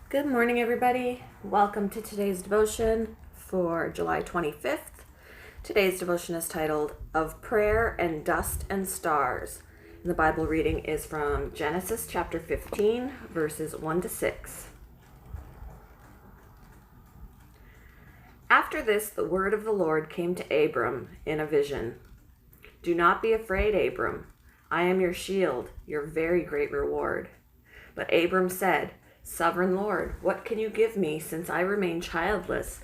Good morning, everybody. Welcome to today's devotion for July 25th. Today's devotion is titled Of Prayer and Dust and Stars. And the Bible reading is from Genesis chapter 15, verses 1 to 6. After this, the word of the Lord came to Abram in a vision. Do not be afraid, Abram. I am your shield, your very great reward. But Abram said, Sovereign Lord, what can you give me since I remain childless,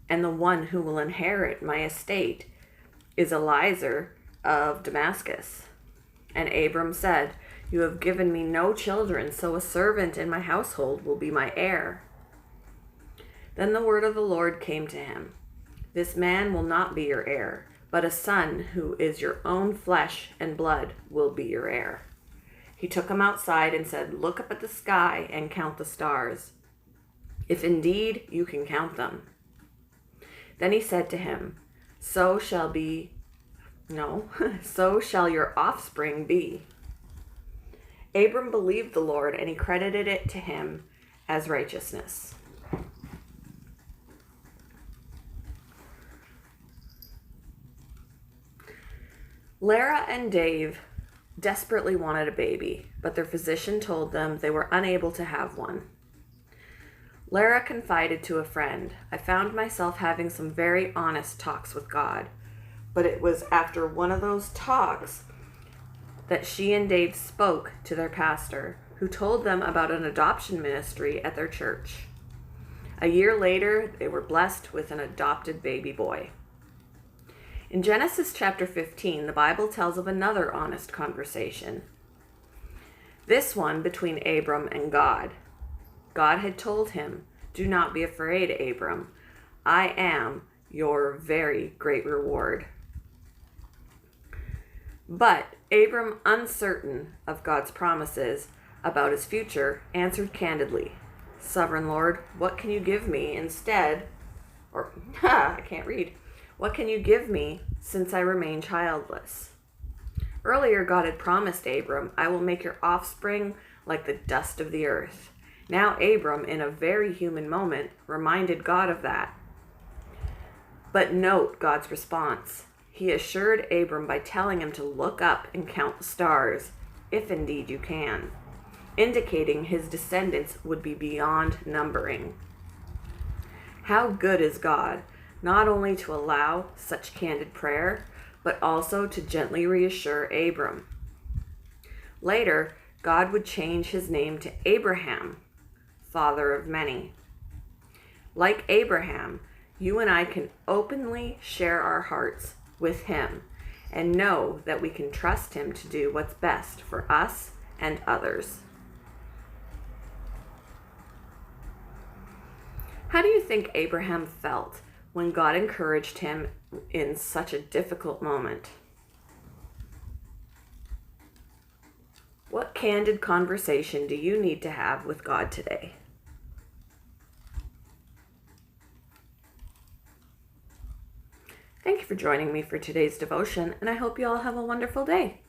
and the one who will inherit my estate is Eliezer of Damascus? And Abram said, You have given me no children, so a servant in my household will be my heir. Then the word of the Lord came to him. This man will not be your heir, but a son who is your own flesh and blood will be your heir. He took him outside and said, Look up at the sky and count the stars, if indeed you can count them. Then he said to him, so shall your offspring be. Abram believed the Lord, and he credited it to him as righteousness. Lara and Dave desperately wanted a baby, but their physician told them they were unable to have one. Lara confided to a friend, I found myself having some very honest talks with God, but it was after one of those talks that she and Dave spoke to their pastor, who told them about an adoption ministry at their church. A year later, they were blessed with an adopted baby boy. In Genesis chapter 15, the Bible tells of another honest conversation. This one between Abram and God. God had told him, Do not be afraid, Abram. I am your very great reward. But Abram, uncertain of God's promises about his future, answered candidly, Sovereign Lord, what can you give me instead? What can you give me since I remain childless? Earlier, God had promised Abram, I will make your offspring like the dust of the earth. Now Abram, in a very human moment, reminded God of that. But note God's response. He assured Abram by telling him to look up and count the stars, if indeed you can, indicating his descendants would be beyond numbering. How good is God, not only to allow such candid prayer, but also to gently reassure Abram. Later, God would change his name to Abraham, father of many. Like Abraham, you and I can openly share our hearts with him and know that we can trust him to do what's best for us and others. How do you think Abraham felt when God encouraged him in such a difficult moment? What candid conversation do you need to have with God today? Thank you for joining me for today's devotion, and I hope you all have a wonderful day.